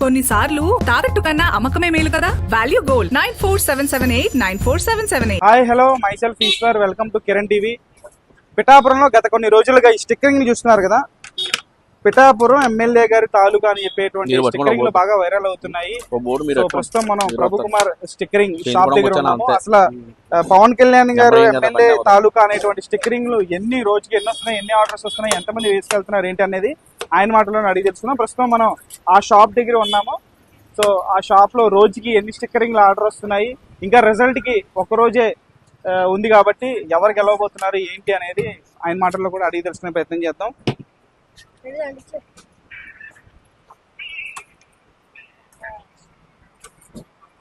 కొన్నిసార్లు తాకట్టు కన్నా అమ్మకమే మేలు కదా. Value gold 9477894778. Hi hello myself Eshwar, welcome to Kiran TV. పిఠాపురంలో గత కొన్ని రోజులుగా ఈ స్టిక్కరింగ్ ని చూస్తున్నారు కదా. పిఠాపురం ఎమ్మెల్యే గారి తాలూకా అని చెప్పేటువంటి స్టిక్కరింగ్ బాగా వైరల్ అవుతున్నాయి. ప్రస్తుతం మనం ప్రభు కుమార్ స్టిక్కరింగ్ షాప్ దగ్గర ఉన్నాము. అసలు పవన్ కళ్యాణ్ గారు ఎమ్మెల్యే తాలూకా అనేటువంటి స్టిక్కరింగ్ లు ఎన్ని రోజుకి ఎన్ని వస్తున్నాయి, ఎన్ని ఆర్డర్స్ వస్తున్నాయి, ఎంతమంది వేసుకెళ్తున్నారు ఏంటి అనేది ఆయన మాటలో అడిగి తెలుసుకున్నాం. ప్రస్తుతం మనం ఆ షాప్ దగ్గర ఉన్నాము. సో ఆ షాప్ లో రోజుకి ఎన్ని స్టిక్కరింగ్లు ఆర్డర్ వస్తున్నాయి, ఇంకా రిజల్ట్ కి ఒక రోజే ఉంది కాబట్టి ఎవరు గెలవబోతున్నారు ఏంటి అనేది ఆయన మాటల్లో కూడా అడిగి తెలుసుకునే ప్రయత్నం చేద్దాం.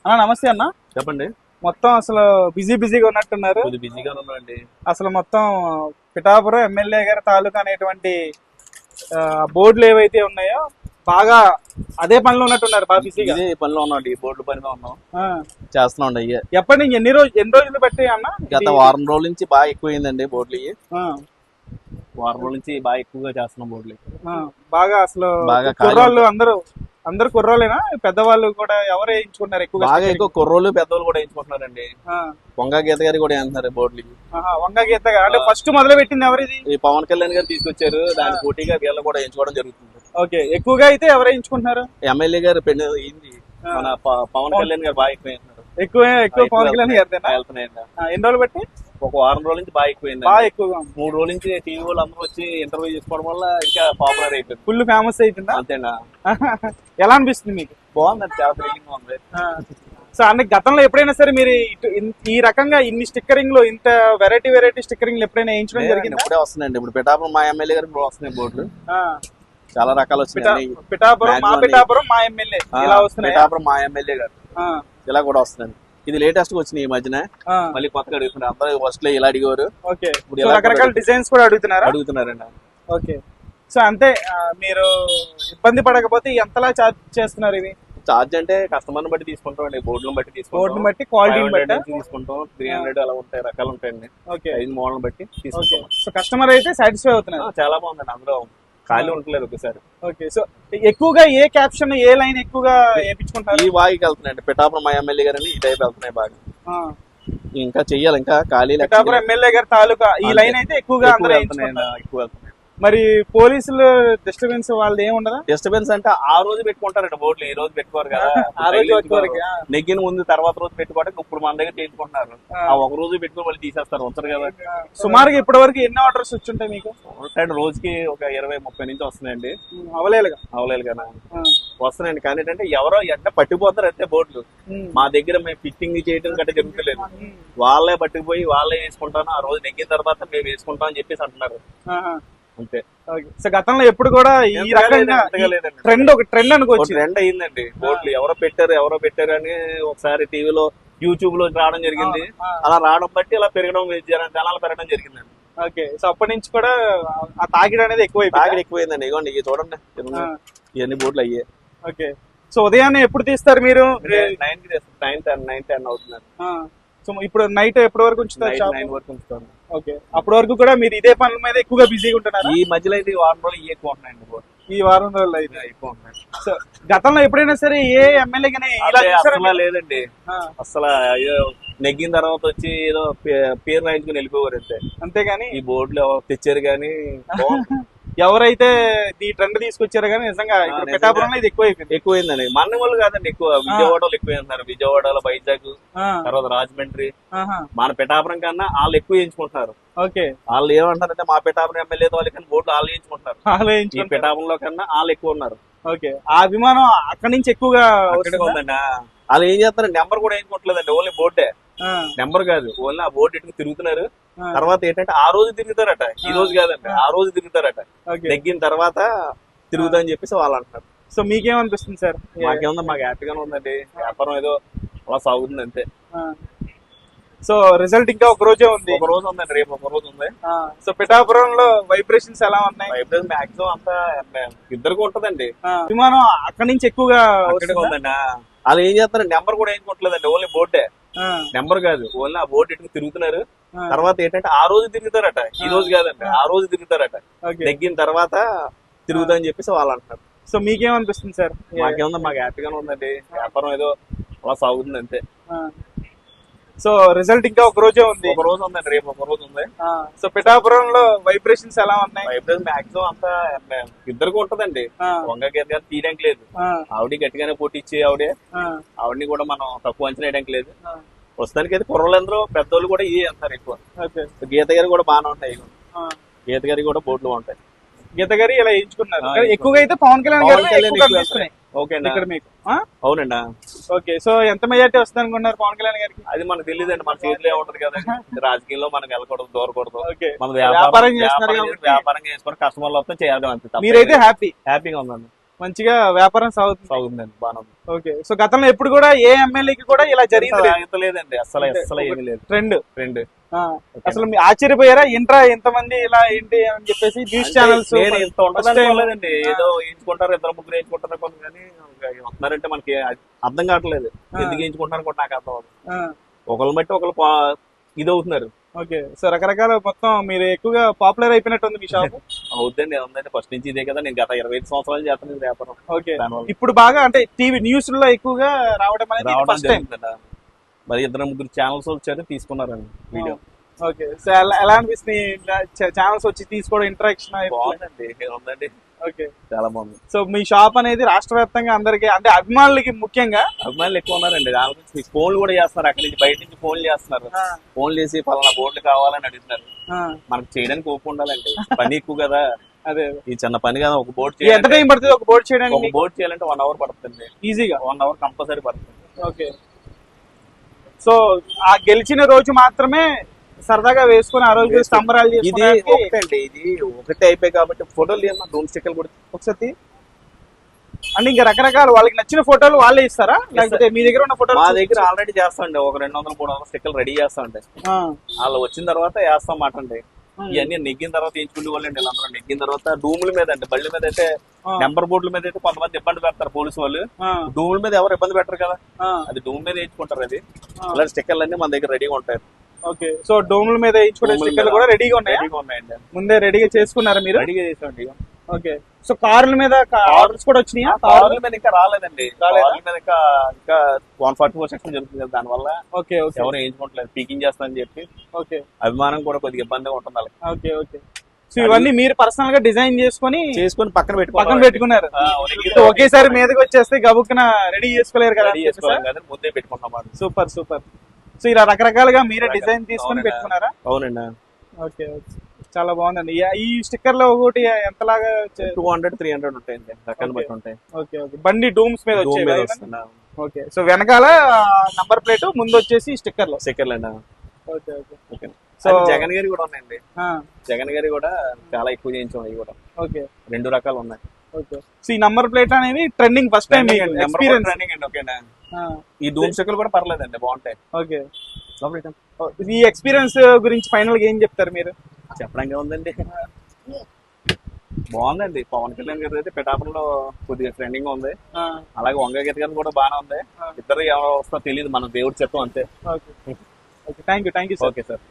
అన్న నమస్తే అన్న. చెప్పండి. మొత్తం అసలు బిజీగా ఉన్నట్టున్నారు. బిజీగా ఉన్నామండి. అసలు మొత్తం పిఠాపురం ఎమ్మెల్యే గారి తాలూకా అనేటువంటి బోర్డులు ఏవైతే ఉన్నాయో బాగా అదే పనిలో ఉన్నట్టున్నారు. బాగా బిజీగా ఇదే పనిలో ఉన్నాం, ఈ బోర్డు పనిలో ఉన్నాం, చేస్తున్నాం. అయ్యే ఎప్పటి నుంచి ఎన్ని రోజులు బట్టి అన్న? గత వారం రోజుల నుంచి బాగా ఎక్కువైందండి బోర్డులు. వారం రోజుల నుంచి బాగా ఎక్కువగా చేస్తున్నాం బోర్డులు. బాగా అసలు కుర్రాళ్ళు అందరు కుర్రోలేనా, పెద్దవాళ్ళు కూడా ఎవరు వేయించుకుంటారు ఎక్కువ? బాగా ఎక్కువ కుర్రోళ్ళు పెద్దవాళ్ళు కూడా వేయించుకుంటున్నారండి. వంగా గీత గారు కూడా వేస్తున్నారు బోర్డులు. వంగా గీత గారు అంటే ఫస్ట్ మొదలు పెట్టింది ఎవరు? ఇది ఈ పవన్ కళ్యాణ్ గారు తీసుకొచ్చారు. దాని పోటీగా వీళ్ళు కూడా వేయించుకోవడం జరుగుతుంది. ఓకే, ఎక్కువగా అయితే ఎవరు వేయించుకుంటున్నారు? ఎమ్మెల్యే గారు మన పవన్ కళ్యాణ్ గారు బాగా ఎక్కువ పవన్ కళ్యాణ్ గారు వెళ్తున్నాయండి. ఎన్ని రోజులు బట్టి? ఒక వారం రోజుల నుంచి బాగా ఎక్కువైంది. బాగా ఎక్కువగా 3 రోజుల నుంచి టీవీ వాళ్ళు అందరూ వచ్చి ఇంటర్వ్యూ చేసుకోవడం వల్ల ఇంకా పాపులర్ అయిపోయింది. ఫుల్ ఫేమస్ అయిపోయిందా? అంతేనా? ఎలా అనిపిస్తుంది మీకు? బాగుందండి, చాలా థ్రిల్లింగ్ గా ఉంది. సో అంటే గతంలో ఎప్పుడైనా సరే మీరు ఈ రకంగా ఇన్ని స్టిక్కరింగ్ లో ఇంత వెరైటీ స్టిక్కరింగ్ ఎప్పుడైనా వేయించడం జరిగింది? ఇప్పుడే వస్తున్నాయండి. ఇప్పుడు పిఠాపురం మా ఎమ్మెల్యే గారు ఇప్పుడు వస్తున్నాయి బోర్డులు. చాలా రకాలు వస్తున్నాయి. పిఠాపురం మా ఎమ్మెల్యే ఇలా వస్తున్నాయి. పిఠాపురం మా ఎమ్మెల్యే గారు ఇలా కూడా వస్తున్నాయి. ఇది లేటెస్ట్ గా వచ్చినాయి ఈ మధ్యన. మళ్ళీ కొత్తగా అడుగుతున్నారు. అందరూ ఫస్ట్ లో ఇలా అడిగారు. రకరకాల డిజైన్స్ కూడా అడుగుతున్నారండి. ఓకే, సో అంతే. మీరు ఇబ్బంది పడకపోతే ఎంతలా చార్జ్ చేస్తున్నారు? ఇది చార్జ్ అంటే కస్టమర్ బట్టి తీసుకుంటాం అండి. బోర్డులను బట్టి బోర్డుని బట్టి క్వాలిటీ బట్టి తీసుకుంటాం. 300 అలా ఉంటాయి, రకాలు ఉంటాయండి. ఐదు మోడల్ బట్టి తీసుకుంటాం. సో కస్టమర్ అయితే సాటిస్ఫై అవుతున్నారు. చాలా బాగుందండి. అందులో ఖాళీ ఉండలేదు ఒకసారి. ఓకే, సో ఎక్కువగా ఏ క్యాప్షన్ ఏ లైన్ ఎక్కువగా వేయించుకుంటారు? ఈ బాగా వెళ్తున్నాయండి. పిఠాపురం మా ఎమ్మెల్యే గారిని ఈ టైప్ వెళ్తున్నాయి బాగా. ఇంకా చెయ్యాలి, ఇంకా ఖాళీ. పిఠాపురం ఎమ్మెల్యే గారి తాలూకా ఈ లైన్ అయితే ఎక్కువగా ఎక్కువ వెళ్తున్నాయి. మరి పోలీసులు డిస్టర్బెన్స్ వాళ్ళు ఏమి ఉండదా? డిస్టర్బెన్స్ అంటే ఆ రోజు పెట్టుకుంటారండి బోర్డులు, ఈ రోజు పెట్టుకోరు కదా. నెగ్గిన ముందు తర్వాత రోజు పెట్టుకోవడానికి ఇప్పుడు మన దగ్గర చేయించుకుంటున్నారు. ఆ ఒక రోజు పెట్టుకుని మళ్ళీ తీసేస్తారు, ఉంచారు కదా. సుమారుగా ఇప్పటి వరకు ఎన్ని ఆర్డర్స్ వచ్చుంటాయి మీకు? రోజుకి ఒక 20-30 నుంచి వస్తున్నాయండి. అవలేలుగా వస్తున్నాయండి. కానీ ఏంటంటే ఎవరో ఎంట పట్టుకుపోతారు అంతే బోర్డులు. మా దగ్గర మేము ఫిట్టింగ్ చేయడం గట్రా జరుగుతలేదు. వాళ్ళే పట్టుకుపోయి వాళ్ళే వేసుకుంటాను, ఆ రోజు నెగ్గిన తర్వాత మేము వేసుకుంటాం అని చెప్పేసి అంటున్నారు అంతే. సో గతంలో ఎప్పుడు కూడా ఈ రకంగా ట్రెండ్ అనుకోవచ్చు. ట్రెండ్ అయ్యిందండి బోర్డులు. ఎవరో పెట్టారు అని ఒకసారి టీవీలో యూట్యూబ్ లో రావడం జరిగింది. అలా రావడం బట్టి అలా పెరగడం, జనాలు పెరగడం జరిగిందండి. ఓకే, సో అప్పటి నుంచి కూడా ఆ తాకిడి అనేది ఎక్కువైందండి. ఇవ్వండి, ఇవి చూడండి, ఇవన్నీ బోర్డులు అయ్యాయి. ఓకే, సో ఉదయాన్నే ఎప్పుడు తీస్తారు మీరు? 9-10 అవుతున్నారు. సో ఇప్పుడు నైట్ ఎప్పటి వరకు ఉంచుతారు? 9 వరకు ఉంచుతాను. ఓకే, అప్పటి వరకు కూడా మీరు ఇదే పనుల మీద ఎక్కువగా బిజీగా ఉంటున్నారు? ఈ మధ్యలో అయితే వారం రోజులు ఎక్కువ ఉంటున్నాయండి. ఈ వారం రోజులు అయితే ఎక్కువ ఉంటున్నాయి. సో గతంలో ఎప్పుడైనా సరే ఏ ఎమ్మెల్యే లేదండి అసలు. నెగ్గిన తర్వాత వచ్చి ఏదో పేరు రాయించుకుని వెళ్ళిపోయారు అంతే. అంతేగాని ఈ బోర్డులు ఎవరు తెచ్చారు కానీ ఎవరైతే ఈ ట్రెండ్ తీసుకొచ్చారో కానీ నిజంగా పిఠాపురంలో ఇది ఎక్కువైందండి. మన వాళ్ళు కాదండి, ఎక్కువ విజయవాడలో ఎక్కువైంటున్నారు. విజయవాడలో, వైజాగ్, తర్వాత రాజమండ్రి. మన పిఠాపురం కన్నా వాళ్ళు ఎక్కువ వేయించుకుంటున్నారు. ఓకే, వాళ్ళు ఏమంటారంటే మా పిఠాపురం ఎమ్మెల్యే వాళ్ళకి బోర్డు వాళ్ళు వేయించుకుంటున్నారు. ఈ పిఠాపురంలో కన్నా వాళ్ళు ఎక్కువ ఉన్నారు. ఓకే, ఆ అభిమానం అక్కడి నుంచి ఎక్కువగా ఉందండి. వాళ్ళు ఏం చేస్తారు, నెంబర్ కూడా వేయించుకోవట్లేదండి, ఓన్లీ బోర్డే. నెంబర్ కాదు, ఓన్లీ ఆ బోర్డు ఇటుకు తిరుగుతున్నారు. తర్వాత ఏంటంటే ఆ రోజు తిరుగుతారట, ఈ రోజు కాదండి, ఆ రోజు తిరుగుతారట. నెగ్గిన తర్వాత తిరుగుతా అని చెప్పేసి వాళ్ళు అంటారు. సో మీకేమనిపిస్తుంది సార్? మాకేముందా, మాకు హ్యాపీగానే ఉందండి. వ్యాపారం ఏదో అలా సాగుతుంది అంతే. సో రిజల్ట్ ఇంకా ఒక రోజే ఉంది. ఒక రోజు ఉందండి, రేపు ఒక రోజు ఉంది. సో పిఠాపురంలో వైబ్రేషన్స్ ఎలా ఉన్నాయి? వైబ్రేషన్ మాక్సిమం అంతా ఇద్దరికి ఉంటదండి. విమానం అక్కడి నుంచి ఎక్కువగా ఉందండి. వాళ్ళు ఏం చేస్తారు, నెంబర్ కూడా వేయించుకోవట్లేదండి, ఓన్లీ బోర్డే. నెంబర్ కాదు, ఓన్లీ ఆ బోర్డు ఇటుకు తిరుగుతున్నారు. తర్వాత ఏంటంటే ఆ రోజు తిరుగుతారట, ఈ రోజు కాదండి, ఆ రోజు తిరుగుతారట. నెగ్గిన తర్వాత తిరుగుతా అని చెప్పేసి వాళ్ళు అంటారు. సో మీకేమనిపిస్తుంది సార్? మాకేముంది, మాకు హ్యాపీగానే ఉందండి. వ్యాపారం ఏదో అలా సాగుతుంది అంతే. సో రిజల్ట్ ఇంకా ఒక రోజే ఉంది. ఒక రోజు ఉందండి, రేపు ఒక రోజు ఉంది. సో పిఠాపురంలో వైబ్రేషన్స్ ఎలా ఉన్నాయి? వైబ్రేషన్ మాక్సిమం అంతా ఇద్దరికి ఉంటదండి. వంగ గీత గారు తీయడానికి లేదు, ఆవిడ గట్టిగానే పోటీచ్చి ఆవిడని కూడా మనం తక్కువ అంచనా వేయడానికి లేదు. ప్రస్తుతానికి అయితే కుర్రలందరూ పెద్దోళ్ళు కూడా ఇవి అంటారు ఎక్కువ. గీత గారి కూడా బాగానే ఉంటాయి, గీత గారి కూడా బోర్డులు ఉంటాయి. గీత గారి ఇలా ఎంచుకున్నారు ఎక్కువగా అయితే పవన్ కళ్యాణ్ గారు. ఓకే ఇక్కడ మీకు అవునండి. ఓకే, సో ఎంత మెజార్టీ వస్తుంది అనుకున్నారు పవన్ కళ్యాణ్ గారికి? అది మనకు తెలియదండి, మన చేతిలో ఏముంటది కదండి. రాజకీయంలో మనం వెళ్ళకూడదు, దూరకూడదు. మన వ్యాపారం చేస్తున్నారు, వ్యాపారం చేసుకుని కస్టమర్లు వస్తే చేయాలి అంతే. మీరైతే హ్యాపీగా ఉందండి, మంచిగా వ్యాపారం సాగుతుందండి, బాగా. ఓకే, సో గతంలో ఎప్పుడు కూడా ఏ ఎమ్మెల్యేకి కూడా ఇలా జరిగింది లేదండి, అసలు ఏమీ లేదు. ట్రెండ్ అసలు మీరు ఆశ్చర్యపోయారా? ఇంట్రా ఎంతమంది ఇలా ఏంటి అని చెప్పేసి న్యూస్ ఛానల్స్ ఇంత ఉంటుందండి. ఏదో ఎంచుకుంటారు, ఇద్దరు ముగ్గురు ఎంచుకుంటారు కానీ వస్తున్నారంటే మనకి అర్థం కావట్లేదు. ఎందుకు ఎంచుకుంటారు కూడా నాకు అర్థం అవుతుంది. ఒకళ్ళు బట్టి ఒకళ్ళు ఇది అవుతున్నారు. ఓకే, సో రకరకాల మొత్తం మీరు ఎక్కువగా పాపులర్ అయిపోయినట్టుంది మీ షాప్. అవుతుందండి, అవునండి. ఫస్ట్ నుంచి ఇదే కదా, నేను గత 25 సంవత్సరాలు చేస్తాను వ్యాపారం. ఓకే, ఇప్పుడు బాగా అంటే టీవీ న్యూస్ లో ఎక్కువగా రావడం అనేది మరి ఇద్దరు ముగ్గురు ఛానల్స్ వచ్చారు, తీసుకున్నారండి వీడియో. ఓకే, సో ఎలా అనిపిస్తుంది ఛానల్స్ వచ్చి తీసుకోవడం, ఇంటరాక్షన్ బాగుందండి, ఉందండి. ఓకే, చాలా బాగుంది. సో మీ షాప్ అనేది రాష్ట్ర వ్యాప్తంగా అందరికి అంటే అభిమానులకి ముఖ్యంగా అభిమానులు ఎక్కువ ఉన్నారండి. దాని గురించి ఫోన్లు కూడా చేస్తున్నారు, అక్కడి నుంచి బయట నుంచి ఫోన్లు చేస్తున్నారు. ఫోన్లు చేసి పలానా బోర్డులు కావాలని అడుగుతున్నారు. మనకు చేయడానికి ఓపు ఉండాలండి, పని ఎక్కువ కదా. అదే ఈ చిన్న పని కదా, ఒక బోర్డు ఎంత టైం పడుతుంది ఒక బోర్డు చేయడానికి? ఒక బోర్డు చేయాలంటే 1 అవర్ పడుతుంది ఈజీగా. 1 అవర్ కంపల్సరీ పడుతుంది. ఓకే, సో ఆ గెలిచిన రోజు మాత్రమే సరదాగా వేసుకుని ఆ రోజు సంబరాలు ఇది ఒకటండి, ఇది ఒకటే అయిపోయి కాబట్టి ఫోటోలు ఏమన్నా డూమ్ స్టిక్కర్లు కూడా ఒకసారి అంటే ఇంకా రకరకాల వాళ్ళకి నచ్చిన ఫోటోలు వాళ్ళే ఇస్తారా, లేకపోతే మీ దగ్గర ఉన్న ఫోటోలు? మా దగ్గర ఆల్రెడీ చేస్తాండి, ఒక 200-300 స్టిక్కర్లు రెడీ చేస్తాండి. వాళ్ళు వచ్చిన తర్వాత వేస్తాం మాట అండి. ఇవన్నీ నెగ్గిన తర్వాత ఎంచుకునే వాళ్ళండి. వీళ్ళందరూ నెగ్గిన తర్వాత డూముల మీద అండి, బళ్ళ మీద అయితే నెంబర్ బోర్డుల మీద అయితే కొంతమంది ఇబ్బంది పెడతారు పోలీసు వాళ్ళు. డూముల మీద ఎవరు ఇబ్బంది పెట్టరు కదా, అది డూమ్ మీద వేయించుకుంటారు. అది అలాంటి స్టిక్కర్లు అన్ని మన దగ్గర రెడీగా ఉంటాయి. ఓకే, సో డోముల మీద వేయించుకునే స్టిక్కర్లు కూడా రెడీగా ఉన్నాయండి, ముందే రెడీగా చేసుకున్నారా మీరు? రెడీగా చేసామండి. ఓకే, సో కార్ల మీద ఆర్డర్స్ కూడా వచ్చినాయా? కార్ల మీద ఇంకా రాలేదండి, కార్ల మీద ఇంకా 144 సెక్షన్ జరుగుతుంది కదా, దాని వల్ల ఓకే ఎవరు వేయించుకోవట్లేదు. పీకింగ్ చేస్తానని చెప్పి ఓకే, అభిమానం కూడా కొద్దిగా ఇబ్బందిగా ఉంటుంది వాళ్ళకి. ఓకే ఓకే, సో ఇవన్నీ మీరు పర్సనల్ గా డిజైన్ చేసుకుని పక్కన పెట్టుకున్నారు. ఒకేసారి మీదకి వచ్చేస్తే గబుక్కున రెడీ చేసుకోలేరు కదా, ముందే పెట్టుకుంటాం. Super super. సో ఇలా రకరకాలుగా మీరే డిజైన్ తీసుకుని పెట్టుకున్నారా? అవునండి. ఓకే, చాలా బాగుందండి. ఈ స్టిక్కర్ లో ఒకటి ఎంతలాగా? 200-300 ఉంటాయండి, రకాన్ని బట్టి ఉంటాయి. ఓకే ఓకే, బండి డూమ్స్ మీద వచ్చాయి. ఓకే, సో వెనకాల నంబర్ ప్లేట్, ముందు వచ్చేసి స్టిక్కర్లు అండి. Okay okay okay, so Jagan గారి కూడా ఉన్నాయండి. జగన్ గారి కూడా చాలా ఎక్కువ చేయించాం, అవి కూడా. ఓకే, 2 రకాలు ఉన్నాయి. ఓకే, సో ఈ నంబర్ ప్లేట్ అనేది trending first time experience trending అండి. ఓకేనా, ఈ డూమ్ స్టిక్కర్లు కూడా పర్లేదండి, బాగుంటాయి. ఓకే, ఈ ఎక్స్పీరియన్స్ గురించి ఫైనల్ గా ఏం చెప్తారు మీరు? చెప్పడానికి ఉందండి, బాగుందండి. పవన్ కళ్యాణ్ గారి అయితే పిఠాపురంలో కొద్దిగా ట్రెండింగ్ ఉంది. అలాగే వంగ గీత గారు కూడా బాగానే ఉంది. ఇద్దరు ఎవరు వస్తా తెలియదు, మన దేవుడు చెప్తాం అంతే. Okay, thank you. Okay sir.